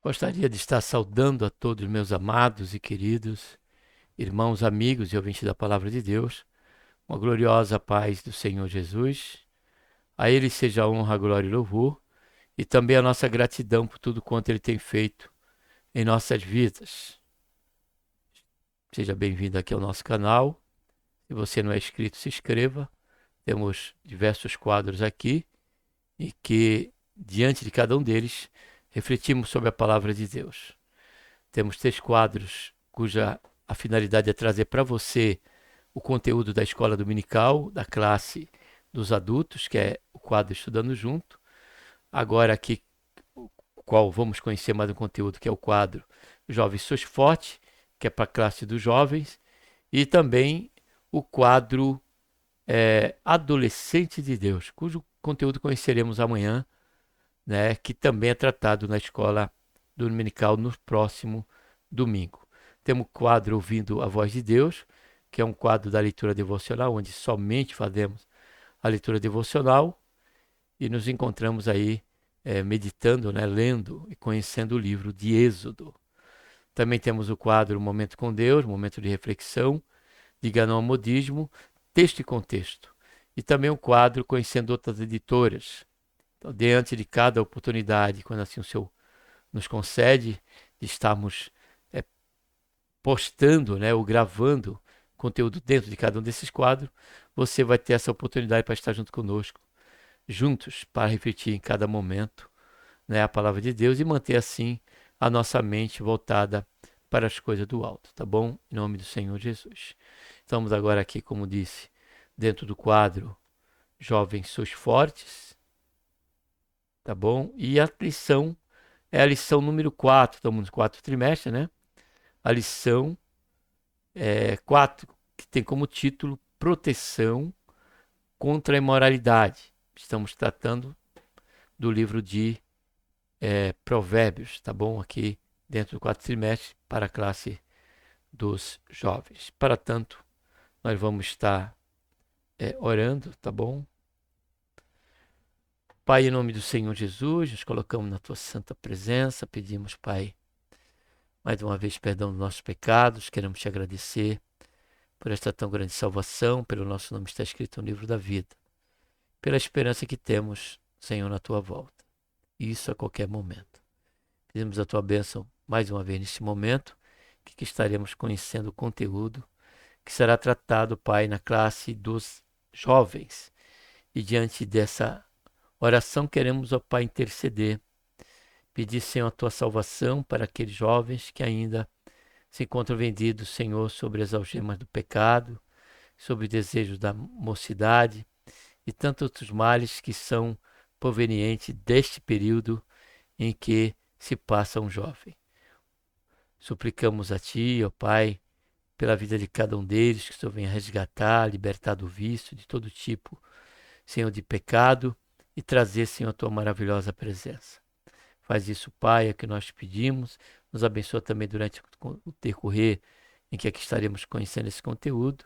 Gostaria de estar saudando a todos meus amados e queridos irmãos, amigos e ouvintes da Palavra de Deus, uma gloriosa paz do Senhor Jesus. A Ele seja a honra, a glória e louvor, e também a nossa gratidão por tudo quanto Ele tem feito em nossas vidas. Seja bem-vindo aqui ao nosso canal. Se você não é inscrito, se inscreva. Temos diversos quadros aqui e que, diante de cada um deles, refletimos sobre a Palavra de Deus. Temos 3 quadros cuja a finalidade é trazer para você o conteúdo da escola dominical, da classe dos adultos, que é o quadro Estudando Junto. Agora aqui, o qual vamos conhecer mais um conteúdo, que é o quadro Jovens Sois Forte, que é para a classe dos jovens. E também o quadro Adolescente de Deus, cujo conteúdo conheceremos amanhã, né, que também é tratado na escola dominical no próximo domingo. Temos o quadro Ouvindo a Voz de Deus, que é um quadro da leitura devocional, onde somente fazemos a leitura devocional e nos encontramos aí meditando, né, lendo e conhecendo o livro de Êxodo. Também temos o quadro Momento com Deus, momento de reflexão, diga não ao modismo, texto e contexto. E também o quadro Conhecendo Outras Editoras. Então, diante de cada oportunidade, quando assim o Senhor nos concede, de estarmos postando, né, ou gravando conteúdo dentro de cada um desses quadros, você vai ter essa oportunidade para estar junto conosco, juntos, para refletir em cada momento, né, a palavra de Deus e manter assim a nossa mente voltada para as coisas do alto, tá bom? Em nome do Senhor Jesus. Estamos agora aqui, como disse, dentro do quadro Jovens Sois Fortes, tá bom? E a lição é a lição número 4, estamos no 4º trimestre, né? A lição 4, que tem como título Proteção contra a Imoralidade. Estamos tratando do livro de Provérbios, tá bom? Aqui dentro do 4º trimestre para a classe dos jovens. Para tanto, nós vamos estar orando, tá bom? Pai, em nome do Senhor Jesus, nos colocamos na tua santa presença, pedimos, Pai, mais uma vez perdão dos nossos pecados, queremos te agradecer por esta tão grande salvação, pelo nosso nome está escrito no livro da vida, pela esperança que temos, Senhor, na tua volta. Isso a qualquer momento. Pedimos a tua bênção mais uma vez neste momento, que estaremos conhecendo o conteúdo que será tratado, Pai, na classe dos jovens. E diante dessa oração queremos, ó Pai, interceder, pedir, Senhor, a tua salvação para aqueles jovens que ainda se encontram vendidos, Senhor, sobre as algemas do pecado, sobre os desejos da mocidade e tantos outros males que são provenientes deste período em que se passa um jovem. Suplicamos a Ti, ó Pai, pela vida de cada um deles, que o Senhor venha resgatar, libertar do vício, de todo tipo, Senhor, de pecado, e trazer, Senhor, a Tua maravilhosa presença. Faz isso, Pai, é o que nós te pedimos. Nos abençoa também durante o decorrer em que aqui estaremos conhecendo esse conteúdo.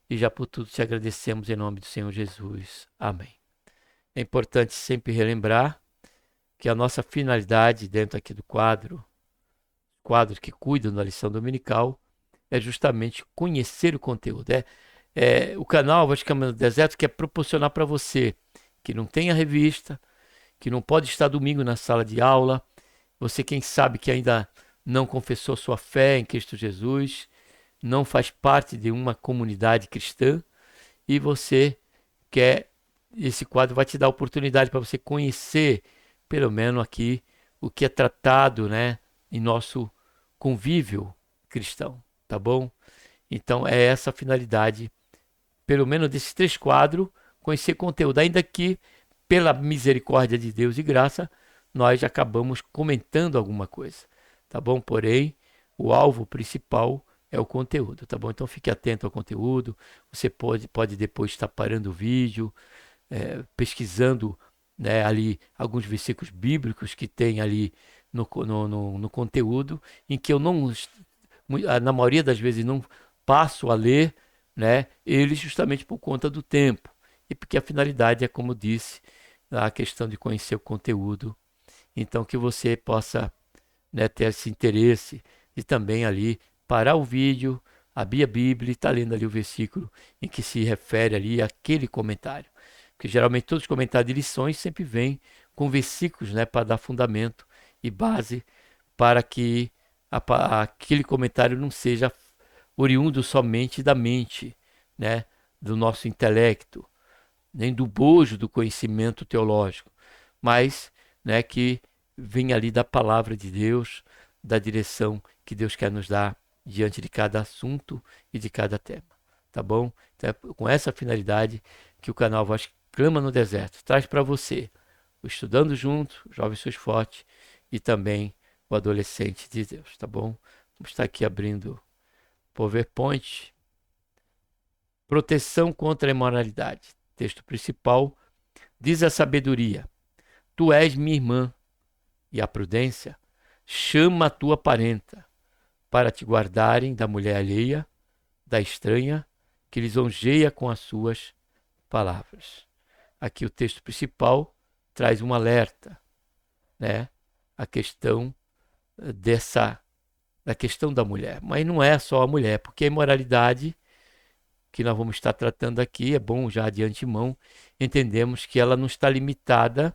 E já por tudo te agradecemos em nome do Senhor Jesus. Amém. É importante sempre relembrar que a nossa finalidade dentro aqui do quadro que cuida da lição dominical, é justamente conhecer o conteúdo. O canal Vaticano do Deserto quer proporcionar para você que não tem a revista, que não pode estar domingo na sala de aula, você quem sabe que ainda não confessou sua fé em Cristo Jesus, não faz parte de uma comunidade cristã e você quer, esse quadro vai te dar a oportunidade para você conhecer, pelo menos aqui, o que é tratado, né, em nosso convívio cristão, tá bom? Então é essa a finalidade, pelo menos desses 3 quadros, conhecer conteúdo, ainda que pela misericórdia de Deus e graça, nós acabamos comentando alguma coisa, tá bom? Porém, o alvo principal é o conteúdo, tá bom? Então fique atento ao conteúdo, você pode depois estar parando o vídeo, pesquisando, né, ali alguns versículos bíblicos que tem ali no conteúdo, em que eu não, na maioria das vezes, não passo a ler, né, ele justamente por conta do tempo. E porque a finalidade é, como disse, a questão de conhecer o conteúdo. Então, que você possa né, ter esse interesse de também ali parar o vídeo, abrir a Bíblia e estar lendo ali o versículo em que se refere ali àquele comentário. Porque geralmente todos os comentários de lições sempre vêm com versículos, né, para dar fundamento e base para que aquele comentário não seja oriundo somente da mente, né, do nosso intelecto, nem do bojo do conhecimento teológico, mas, né, que vem ali da palavra de Deus, da direção que Deus quer nos dar diante de cada assunto e de cada tema, tá bom? Então é com essa finalidade que o canal Voz Clama no Deserto traz para você o Estudando Junto, Jovem Seus Forte e também o Adolescente de Deus, tá bom? Vamos estar aqui abrindo PowerPoint. Proteção contra a imoralidade. Texto principal. Diz a sabedoria: Tu és minha irmã, e a prudência chama a tua parenta, para te guardarem da mulher alheia, da estranha, que lisonjeia com as suas palavras. Aqui o texto principal traz um alerta, né? A questão da questão da mulher. Mas não é só a mulher, porque a imoralidade que nós vamos estar tratando aqui, é bom já de antemão, entendemos que ela não está limitada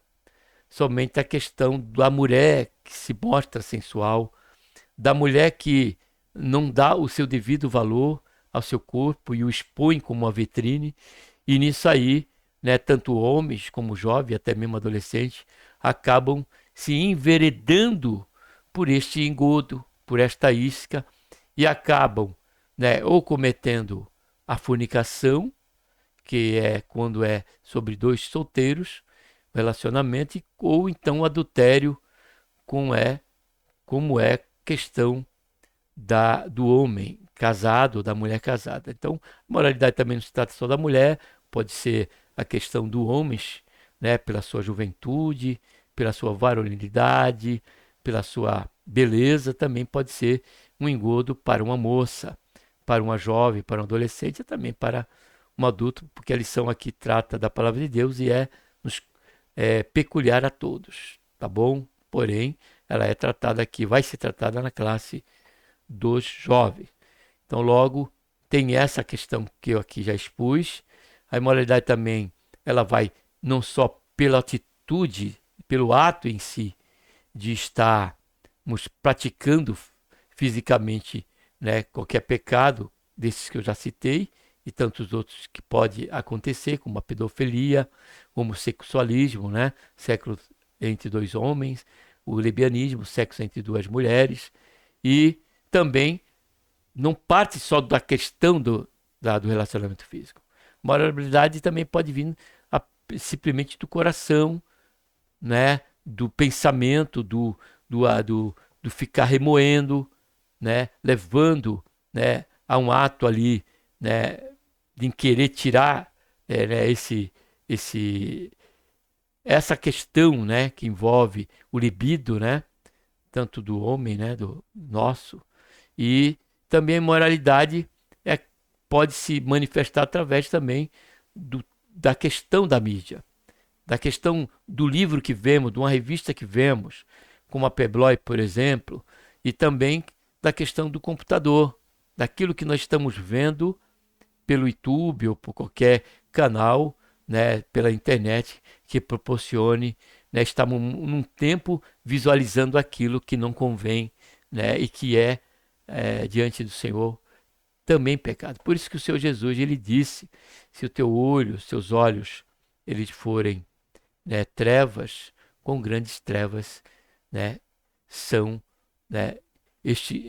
somente à questão da mulher que se mostra sensual, da mulher que não dá o seu devido valor ao seu corpo e o expõe como uma vitrine, e nisso aí, né, tanto homens como jovens, até mesmo adolescentes, acabam se enveredando por este engodo, por esta isca, e acabam, né, ou cometendo a fornicação, que é quando é sobre dois solteiros, relacionamento, ou então o adultério, como é questão do homem casado ou da mulher casada. Então, a moralidade também não se trata só da mulher, pode ser a questão do homem, né, pela sua juventude, pela sua varonilidade, pela sua beleza, também pode ser um engodo para uma moça, para uma jovem, para um adolescente e também para um adulto, porque a lição aqui trata da palavra de Deus e é peculiar a todos, tá bom? Porém, ela é tratada aqui, vai ser tratada na classe dos jovens. Então, logo, tem essa questão que eu aqui já expus. A imoralidade também, ela vai não só pela atitude, pelo ato em si, de estarmos praticando fisicamente, né, qualquer pecado desses que eu já citei, e tantos outros que pode acontecer, como a pedofilia, o homossexualismo, né, sexo entre dois homens, o lesbianismo, sexo entre duas mulheres, e também não parte só da questão do relacionamento físico. Moralidade também pode vir simplesmente do coração, né? Do pensamento, do ficar remoendo, né? Levando, né? A um ato ali, né? De querer tirar, né? Essa questão, né? Que envolve o libido, né? Tanto do homem, né? Do nosso. E também a imoralidade pode se manifestar através também da questão da mídia, da questão do livro que vemos, de uma revista que vemos, como a Pebloy, por exemplo, e também da questão do computador, daquilo que nós estamos vendo pelo YouTube ou por qualquer canal, né, pela internet que proporcione, né, estamos num tempo visualizando aquilo que não convém, né, e que diante do Senhor também pecado. Por isso que o Senhor Jesus ele disse: se o teu olho, os teus olhos, eles forem, né, trevas, com grandes trevas, né, são, né,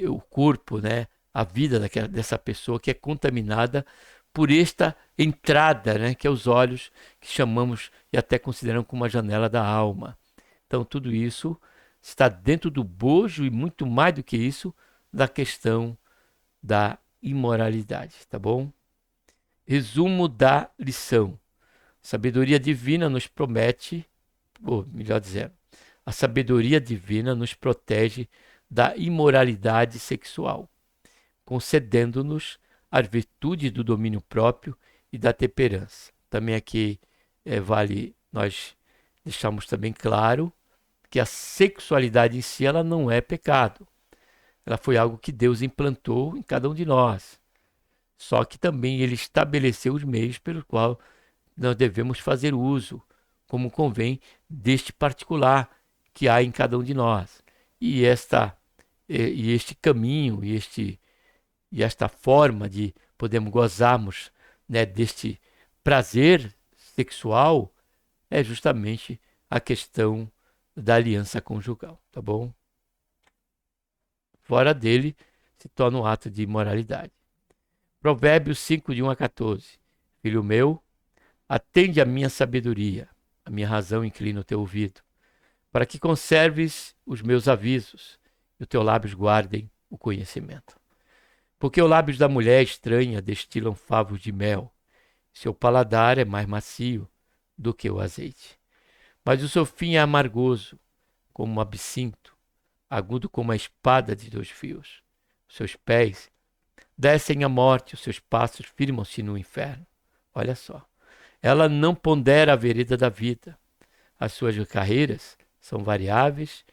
o corpo, né, a vida dessa pessoa que é contaminada por esta entrada, né, que é os olhos, que chamamos e até consideramos como uma janela da alma. Então tudo isso está dentro do bojo e muito mais do que isso da questão da imoralidade, tá bom? Resumo da lição. Sabedoria divina nos promete, ou melhor dizendo, a sabedoria divina nos protege da imoralidade sexual, concedendo-nos a virtude do domínio próprio e da temperança. Também aqui vale nós deixarmos também claro que a sexualidade em si ela não é pecado. Ela foi algo que Deus implantou em cada um de nós. Só que também ele estabeleceu os meios pelo qual nós devemos fazer uso, como convém, deste particular que há em cada um de nós. E este caminho, e esta forma de podermos gozarmos, né, deste prazer sexual é justamente a questão da aliança conjugal, tá bom? Fora dele se torna um ato de imoralidade. Provérbios 5, de 1 a 14. Filho meu, atende a minha sabedoria, a minha razão inclina o teu ouvido, para que conserves os meus avisos e os teus lábios guardem o conhecimento. Porque os lábios da mulher estranha destilam favos de mel, seu paladar é mais macio do que o azeite. Mas o seu fim é amargoso, como um absinto, agudo como a espada de 2 fios. Os seus pés descem à morte, os seus passos firmam-se no inferno. Olha só. Ela não pondera a vereda da vida. As suas carreiras são variáveis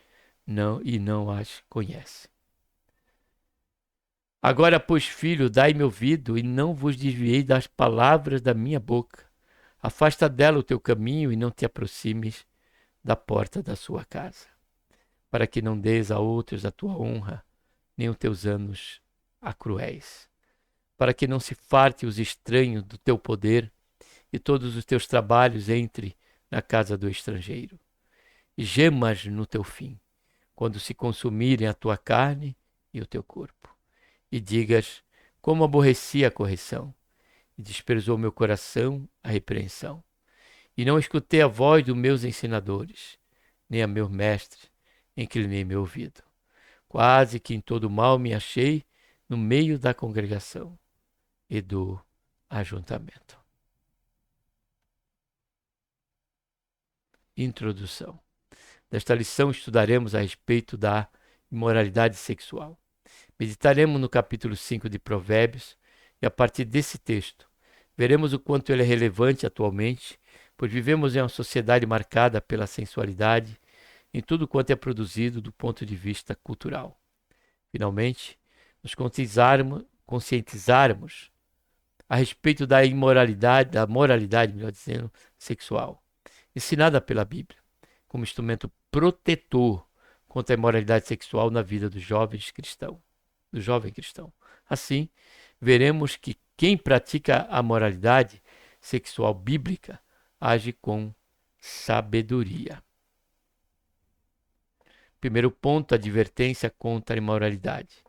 e não as conhece. Agora, pois, filho, dai-me ouvido e não vos desviei das palavras da minha boca. Afasta dela o teu caminho e não te aproximes da porta da sua casa, para que não des a outros a tua honra, nem os teus anos a cruéis, para que não se farte os estranhos do teu poder e todos os teus trabalhos entre na casa do estrangeiro. E gemas no teu fim, quando se consumirem a tua carne e o teu corpo. E digas, como aborreci a correção, e desprezou meu coração a repreensão. E não escutei a voz dos meus ensinadores, nem a meu mestre inclinei meu ouvido. Quase que em todo mal me achei no meio da congregação e do ajuntamento. Introdução. Nesta lição estudaremos a respeito da imoralidade sexual. Meditaremos no capítulo 5 de Provérbios e a partir desse texto veremos o quanto ele é relevante atualmente, pois vivemos em uma sociedade marcada pela sensualidade em tudo quanto é produzido do ponto de vista cultural. Finalmente, nos conscientizarmos a respeito da imoralidade, da moralidade, melhor dizendo, sexual, ensinada pela Bíblia, como instrumento protetor contra a imoralidade sexual na vida do jovem cristão. Assim, veremos que quem pratica a moralidade sexual bíblica age com sabedoria. Primeiro ponto, advertência contra a imoralidade.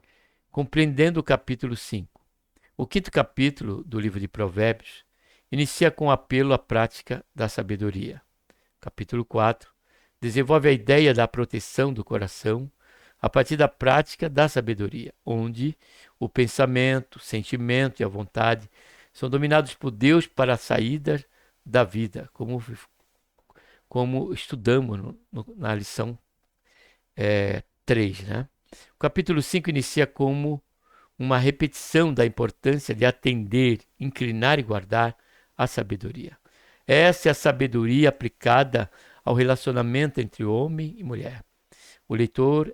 Compreendendo o capítulo 5. O quinto capítulo do livro de Provérbios inicia com um apelo à prática da sabedoria. Capítulo 4 desenvolve a ideia da proteção do coração a partir da prática da sabedoria, onde o pensamento, o sentimento e a vontade são dominados por Deus para a saída da vida, como estudamos na lição 3. Né? O capítulo 5 inicia como uma repetição da importância de atender, inclinar e guardar a sabedoria. Essa é a sabedoria aplicada ao relacionamento entre homem e mulher. O leitor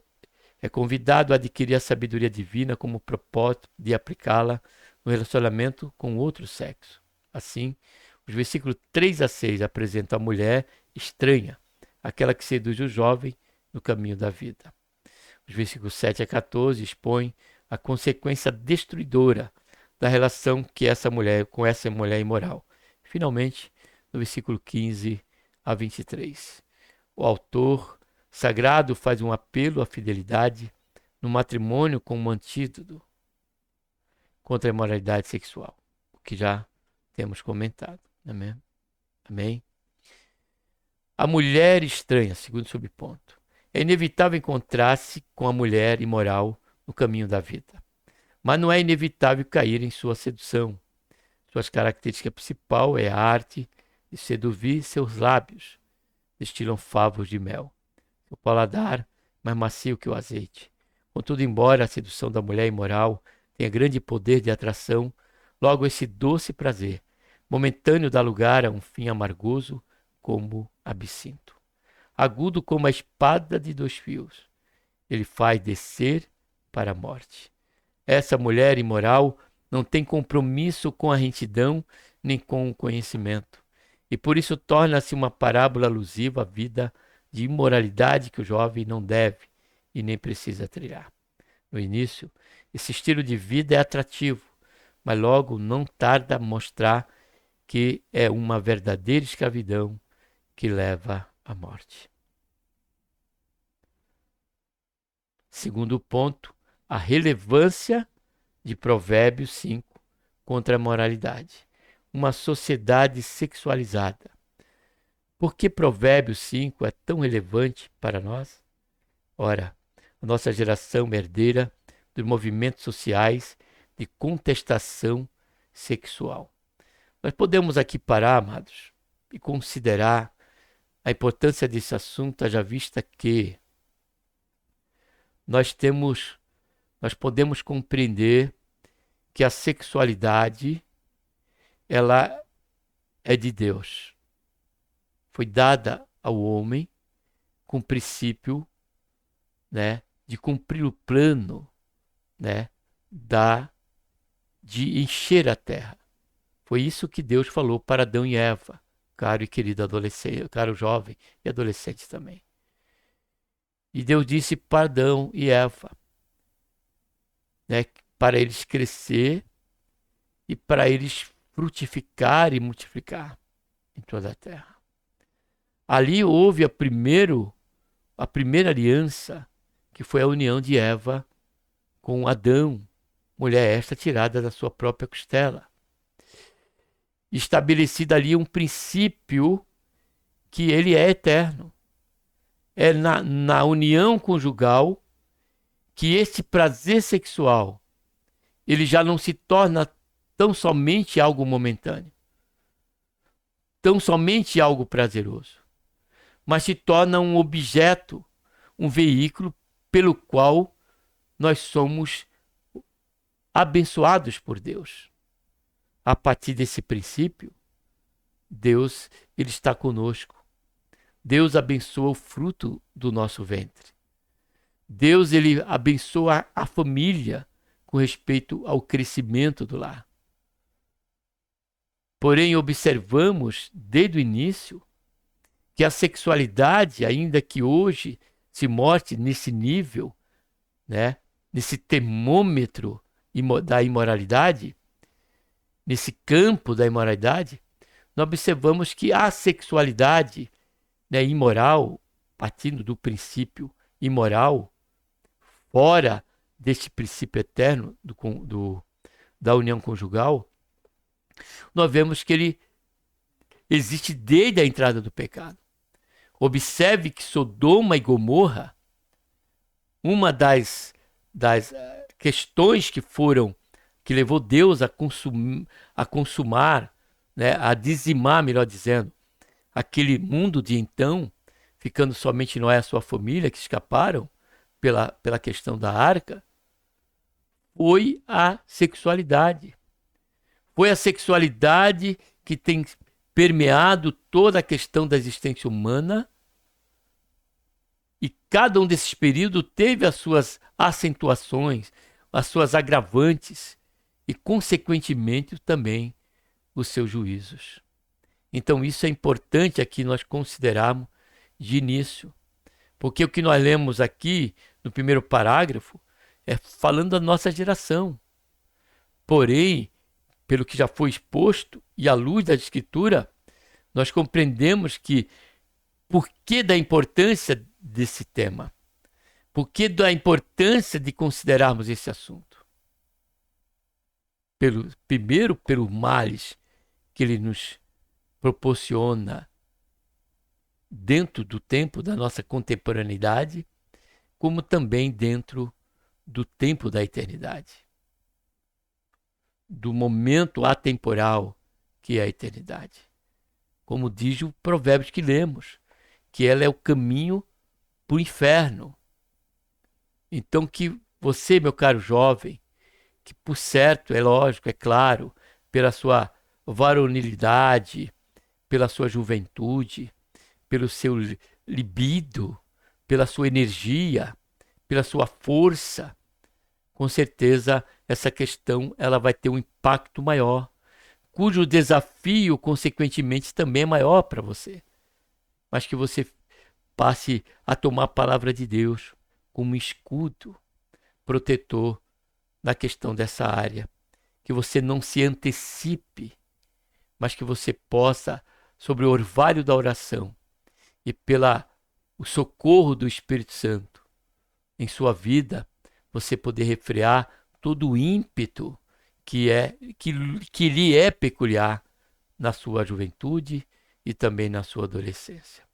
é convidado a adquirir a sabedoria divina como propósito de aplicá-la no relacionamento com o outro sexo. Assim, os versículos 3 a 6 apresentam a mulher estranha, aquela que seduz o jovem no caminho da vida. Os versículos 7 a 14 expõem a consequência destruidora da relação que com essa mulher imoral. Finalmente, no versículo 15 a 23, o autor sagrado faz um apelo à fidelidade no matrimônio como antídoto contra a imoralidade sexual, o que já temos comentado. Amém? Amém? A mulher estranha, segundo subponto. É inevitável encontrar-se com a mulher imoral no caminho da vida, mas não é inevitável cair em sua sedução. Suas características principal é a arte de seduzir, seus lábios destilam favos de mel. O paladar mais macio que o azeite. Contudo, embora a sedução da mulher imoral tenha grande poder de atração, logo esse doce prazer momentâneo dá lugar a um fim amargoso como absinto. agudo como a espada de dois fios. Ele faz descer para a morte. Essa mulher imoral não tem compromisso com a retidão nem com o conhecimento. E por isso torna-se uma parábola alusiva à vida de imoralidade que o jovem não deve e nem precisa trilhar. No início, esse estilo de vida é atrativo, mas logo não tarda a mostrar que é uma verdadeira escravidão que leva à morte. Segundo ponto, a relevância de Provérbios 5 contra a moralidade. Uma sociedade sexualizada. Por que Provérbios 5 é tão relevante para nós? Ora, a nossa geração herdeira dos movimentos sociais de contestação sexual. Nós podemos aqui parar, amados, e considerar a importância desse assunto, haja vista que nós podemos compreender que a sexualidade, ela é de Deus. Foi dada ao homem com o princípio, né, de cumprir o plano, né, de encher a terra. Foi isso que Deus falou para Adão e Eva, caro e querido adolescente, caro jovem e adolescente também. E Deus disse para Adão e Eva, né, para eles crescer e para eles frutificar e multiplicar em toda a terra. Ali houve a primeira aliança, que foi a união de Eva com Adão, mulher esta tirada da sua própria costela. Estabelecido ali um princípio que ele é eterno. É na união conjugal que esse prazer sexual ele já não se torna tão somente algo momentâneo, tão somente algo prazeroso, mas se torna um objeto, um veículo pelo qual nós somos abençoados por Deus. A partir desse princípio, Deus ele está conosco. Deus abençoa o fruto do nosso ventre. Deus ele abençoa a família com respeito ao crescimento do lar. Porém, observamos desde o início que a sexualidade, ainda que hoje se mostre nesse nível, né, nesse termômetro da imoralidade, nesse campo da imoralidade, nós observamos que a sexualidade, né, imoral, partindo do princípio imoral, fora deste princípio eterno da união conjugal, nós vemos que ele existe desde a entrada do pecado. Observe que Sodoma e Gomorra, uma das questões que levou Deus a consumar, né, a dizimar, melhor dizendo, aquele mundo de então, ficando somente Noé e a sua família que escaparam pela questão da arca, foi a sexualidade. Foi a sexualidade que tem permeado toda a questão da existência humana, e cada um desses períodos teve as suas acentuações, as suas agravantes e, consequentemente, também os seus juízos. Então, isso é importante aqui nós considerarmos de início, porque o que nós lemos aqui no primeiro parágrafo é falando da nossa geração. Porém, pelo que já foi exposto e à luz da Escritura, nós compreendemos que por que da importância desse tema? Por que da importância de considerarmos esse assunto? Primeiro, pelos males que ele nos proporciona dentro do tempo da nossa contemporaneidade, como também dentro do tempo da eternidade, do momento atemporal que é a eternidade. Como diz o provérbio que lemos, que ela é o caminho para o inferno. Então que você, meu caro jovem, que por certo, é lógico, é claro, pela sua varonilidade, pela sua juventude, pelo seu libido, pela sua energia, pela sua força, com certeza essa questão ela vai ter um impacto maior, cujo desafio, consequentemente, também é maior para você. Mas que você passe a tomar a palavra de Deus como escudo protetor na questão dessa área. Que você não se antecipe, mas que você possa, sobre o orvalho da oração e pela o socorro do Espírito Santo em sua vida, você poder refrear todo o ímpeto que lhe é peculiar na sua juventude e também na sua adolescência.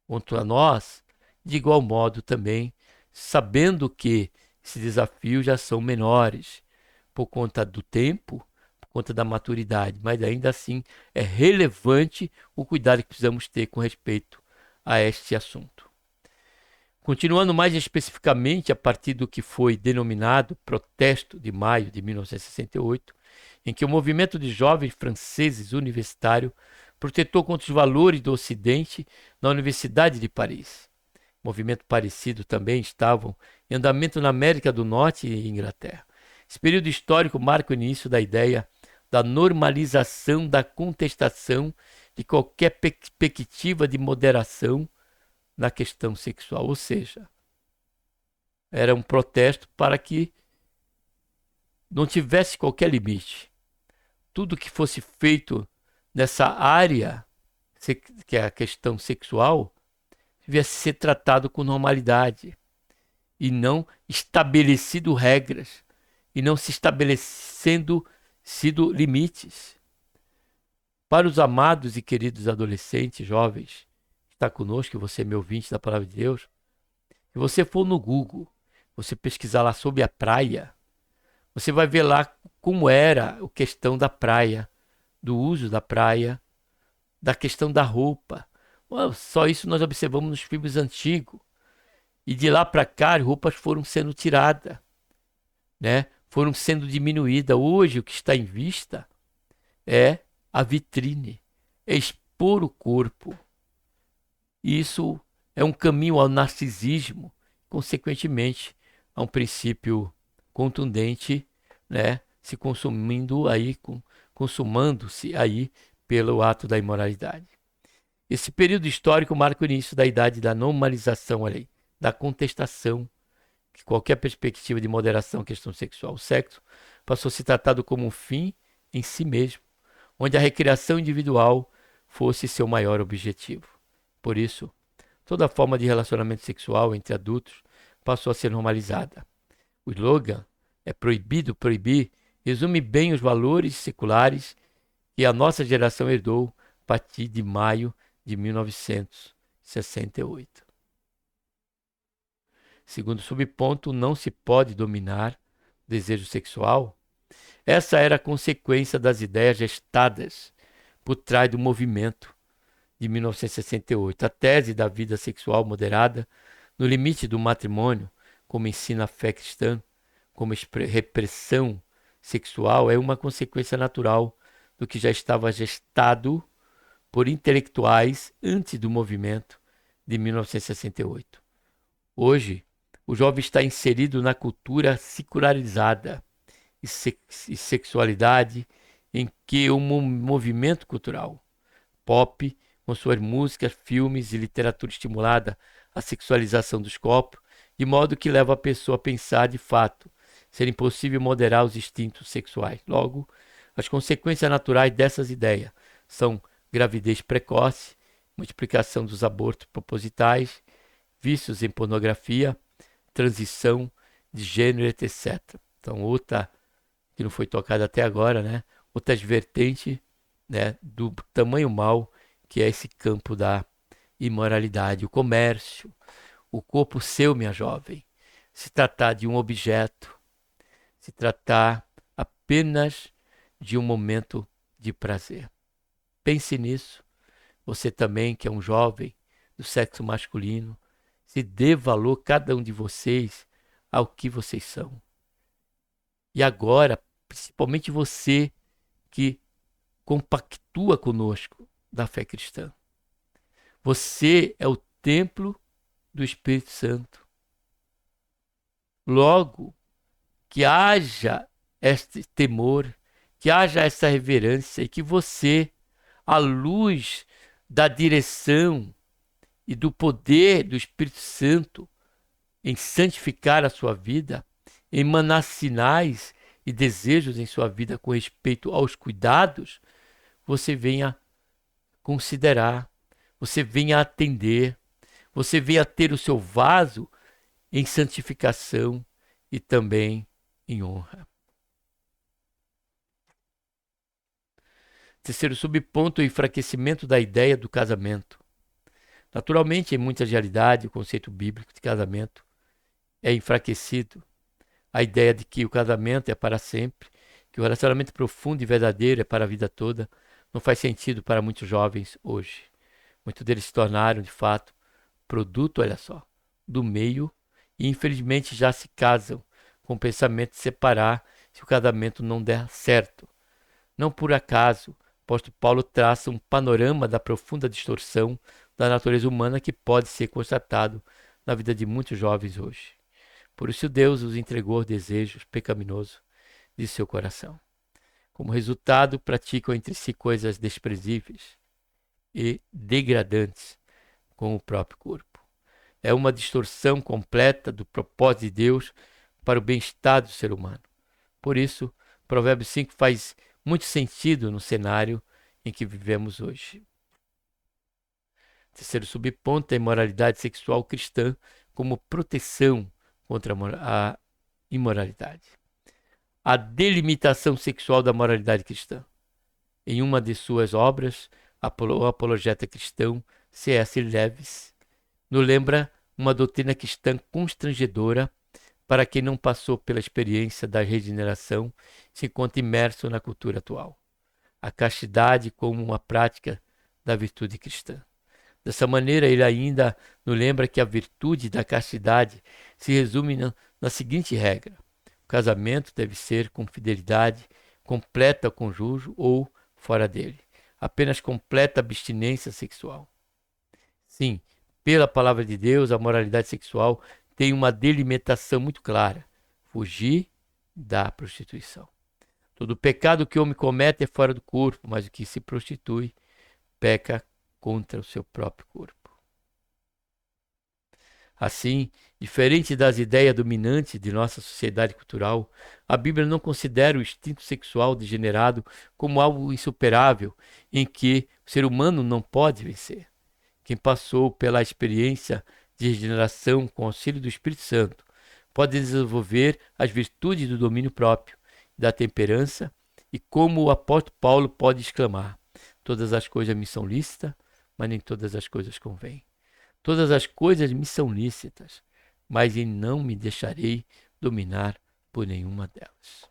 Quanto a nós, de igual modo também, sabendo que esses desafios já são menores por conta do tempo, por conta da maturidade, mas ainda assim é relevante o cuidado que precisamos ter com respeito a este assunto. Continuando mais especificamente a partir do que foi denominado Protesto de Maio de 1968, em que o movimento de jovens franceses universitário protestou contra os valores do Ocidente na Universidade de Paris. Movimento parecido também estavam em andamento na América do Norte e Inglaterra. Esse período histórico marca o início da ideia da normalização da contestação de qualquer perspectiva de moderação na questão sexual, ou seja, era um protesto para que não tivesse qualquer limite. Tudo que fosse feito nessa área, que é a questão sexual, devia ser tratado com normalidade e não estabelecido regras e não se estabelecendo sido limites. Para os amados e queridos adolescentes, jovens, que está conosco, você é meu ouvinte da Palavra de Deus, se você for no Google, você pesquisar lá sobre a praia, você vai ver lá como era a questão da praia, do uso da praia, da questão da roupa. Só isso nós observamos nos filmes antigos. E de lá para cá, as roupas foram sendo tiradas, né? Foram sendo diminuídas. Hoje, o que está em vista é a vitrine, é expor o corpo. Isso é um caminho ao narcisismo, consequentemente, a um princípio contundente, né? Se consumindo aí, consumando-se aí pelo ato da imoralidade. Esse período histórico marca o início da idade da normalização, olha aí, da contestação, que qualquer perspectiva de moderação à questão sexual. O sexo passou a ser tratado como um fim em si mesmo, onde a recreação individual fosse seu maior objetivo. Por isso, toda forma de relacionamento sexual entre adultos passou a ser normalizada. O slogan é proibido proibir, resume bem os valores seculares que a nossa geração herdou a partir de maio de 1968. Segundo subponto, não se pode dominar o desejo sexual. Essa era a consequência das ideias gestadas por trás do movimento de 1968. A tese da vida sexual moderada, no limite do matrimônio, como ensina a fé cristã, como repressão sexual, é uma consequência natural do que já estava gestado por intelectuais antes do movimento de 1968. Hoje, o jovem está inserido na cultura secularizada e sexualidade em que o movimento cultural pop, com suas músicas, filmes e literatura estimulada à sexualização dos corpos, de modo que leva a pessoa a pensar de fato ser impossível moderar os instintos sexuais. Logo, as consequências naturais dessas ideias são gravidez precoce, multiplicação dos abortos propositais, vícios em pornografia, transição de gênero, etc. Então, outra que não foi tocada até agora, né? Outras vertentes, né, do tamanho mal que é esse campo da imoralidade, o comércio, o corpo seu, minha jovem, se tratar de um objeto, se tratar apenas de um momento de prazer. Pense nisso. Você também, que é um jovem do sexo masculino, se dê valor, cada um de vocês, ao que vocês são. E agora, principalmente você que compactua conosco da fé cristã. Você é o templo do Espírito Santo. Logo, que haja este temor, que haja essa reverência e que você, à luz da direção e do poder do Espírito Santo em santificar a sua vida, emanar sinais e desejos em sua vida com respeito aos cuidados, você venha considerar, você venha atender, você venha ter o seu vaso em santificação e também em honra. Terceiro subponto, o enfraquecimento da ideia do casamento. Naturalmente, em muitas realidades, o conceito bíblico de casamento é enfraquecido. A ideia de que o casamento é para sempre, que o relacionamento profundo e verdadeiro é para a vida toda, não faz sentido para muitos jovens hoje. Muitos deles se tornaram, de fato, produto, olha só, do meio e infelizmente já se casam com o pensamento de separar se o casamento não der certo. Não por acaso, o apóstolo Paulo traça um panorama da profunda distorção da natureza humana que pode ser constatado na vida de muitos jovens hoje. Por isso Deus os entregou aos desejos pecaminosos de seu coração. Como resultado, praticam entre si coisas desprezíveis e degradantes com o próprio corpo. É uma distorção completa do propósito de Deus para o bem-estar do ser humano. Por isso, Provérbios 5 faz muito sentido no cenário em que vivemos hoje. Terceiro subponto é a imoralidade sexual cristã como proteção contra a imoralidade. A delimitação sexual da moralidade cristã. Em uma de suas obras, o apologeta cristão C.S. Lewis nos lembra uma doutrina cristã constrangedora para quem não passou pela experiência da regeneração e se encontra imerso na cultura atual. A castidade como uma prática da virtude cristã. Dessa maneira, ele ainda nos lembra que a virtude da castidade se resume na seguinte regra: o casamento deve ser com fidelidade completa ao cônjuge ou fora dele. Apenas completa abstinência sexual. Sim, pela palavra de Deus, a moralidade sexual tem uma delimitação muito clara: fugir da prostituição. Todo pecado que o homem comete é fora do corpo, mas o que se prostitui peca contra o seu próprio corpo. Assim, diferente das ideias dominantes de nossa sociedade cultural, a Bíblia não considera o instinto sexual degenerado como algo insuperável em que o ser humano não pode vencer. Quem passou pela experiência de regeneração com o auxílio do Espírito Santo pode desenvolver as virtudes do domínio próprio, da temperança, e como o apóstolo Paulo pode exclamar: todas as coisas me são lícitas, mas nem todas as coisas convêm. Todas as coisas me são lícitas, mas não me deixarei dominar por nenhuma delas.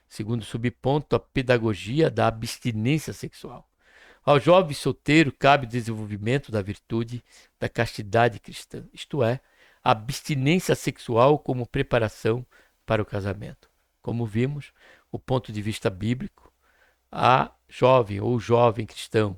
Segundo subponto, a pedagogia da abstinência sexual. Ao jovem solteiro cabe o desenvolvimento da virtude da castidade cristã, isto é, a abstinência sexual como preparação para o casamento. Como vimos, o ponto de vista bíblico, a jovem ou jovem cristão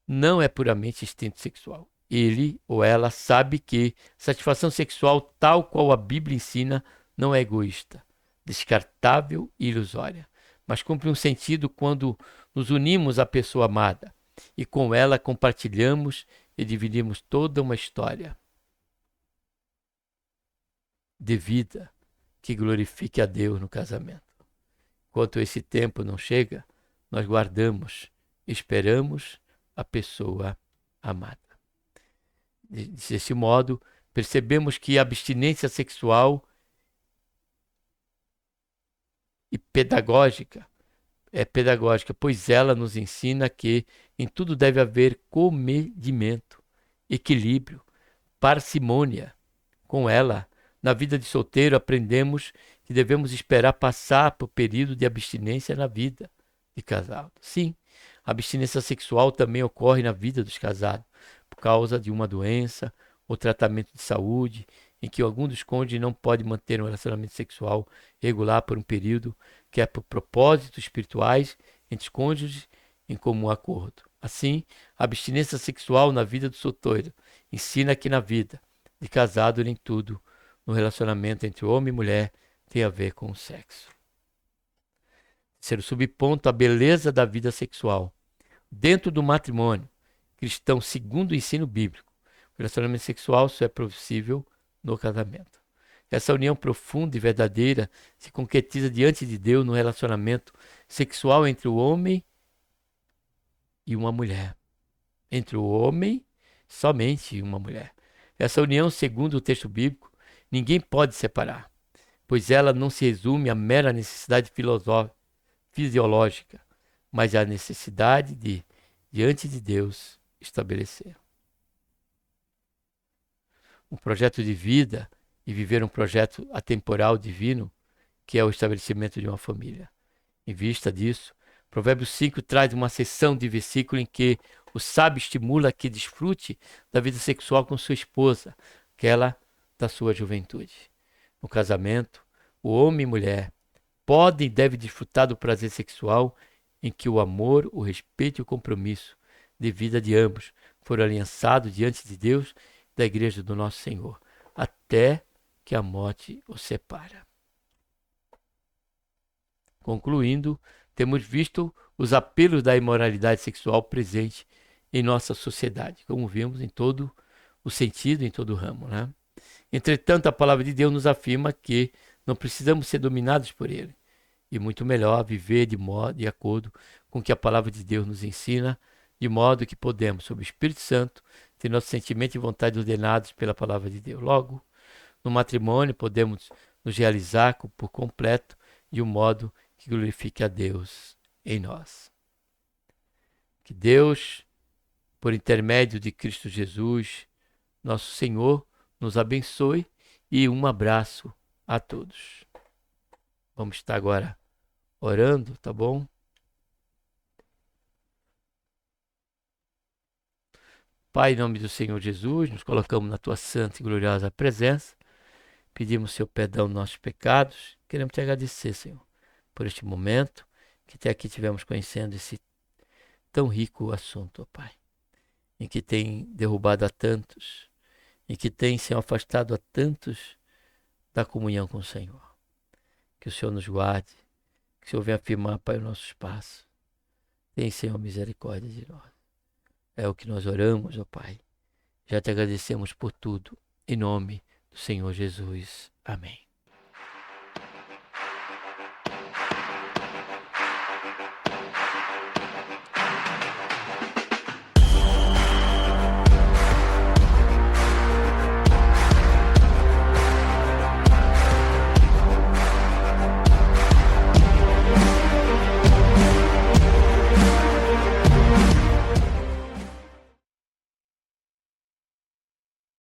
não é puramente instinto sexual. Ele ou ela sabe que satisfação sexual, tal qual a Bíblia ensina, não é egoísta, descartável e ilusória, mas cumpre um sentido quando nos unimos à pessoa amada e com ela compartilhamos e dividimos toda uma história de vida que glorifique a Deus no casamento. Enquanto esse tempo não chega, nós guardamos, esperamos a pessoa amada. Desse modo, percebemos que a abstinência sexual e pedagógica é pedagógica, pois ela nos ensina que em tudo deve haver comedimento, equilíbrio, parcimônia. Com ela, na vida de solteiro, aprendemos que devemos esperar passar por período de abstinência na vida de casado. Sim, a abstinência sexual também ocorre na vida dos casados, por causa de uma doença ou tratamento de saúde, em que algum dos cônjuges não pode manter um relacionamento sexual regular por um período, que é por propósitos espirituais entre os cônjuges em comum acordo. Assim, a abstinência sexual na vida do solteiro ensina que na vida de casado nem tudo no relacionamento entre homem e mulher tem a ver com o sexo. Terceiro subponto, a beleza da vida sexual. Dentro do matrimônio cristão, segundo o ensino bíblico, o relacionamento sexual só é possível no casamento. Essa união profunda e verdadeira se concretiza diante de Deus no relacionamento sexual entre o homem e uma mulher. Entre o homem, somente uma mulher. Essa união, segundo o texto bíblico, ninguém pode separar, pois ela não se resume à mera necessidade fisiológica, mas à necessidade de, diante de Deus, estabelecer um projeto de vida e viver um projeto atemporal divino, que é o estabelecimento de uma família. Em vista disso, Provérbios 5 traz uma seção de versículo em que o sábio estimula que desfrute da vida sexual com sua esposa, aquela da sua juventude. No casamento, o homem e mulher podem e devem desfrutar do prazer sexual em que o amor, o respeito e o compromisso de vida de ambos foram aliançados diante de Deus e da igreja do nosso Senhor, até que a morte os separa. Concluindo, temos visto os apelos da imoralidade sexual presente em nossa sociedade, como vimos em todo o sentido, em todo o ramo, né? Entretanto, a palavra de Deus nos afirma que não precisamos ser dominados por ele, e muito melhor viver de acordo com o que a palavra de Deus nos ensina, de modo que podemos, sob o Espírito Santo, ter nosso sentimento e vontade ordenados pela palavra de Deus. Logo, no matrimônio, podemos nos realizar por completo de um modo que glorifique a Deus em nós. Que Deus, por intermédio de Cristo Jesus, nosso Senhor, nos abençoe e um abraço a todos. Vamos estar agora orando, tá bom? Pai, em nome do Senhor Jesus, nos colocamos na tua santa e gloriosa presença. Pedimos seu perdão dos nossos pecados. Queremos te agradecer, Senhor, por este momento que até aqui tivemos conhecendo esse tão rico assunto, ó Pai, em que tem derrubado a tantos, em que tem, Senhor, afastado a tantos da comunhão com o Senhor. Que o Senhor nos guarde, que o Senhor venha afirmar, Pai, o nosso espaço. Tem, Senhor, misericórdia de nós. É o que nós oramos, ó Pai. Já te agradecemos por tudo. Em nome do Senhor Jesus. Amém.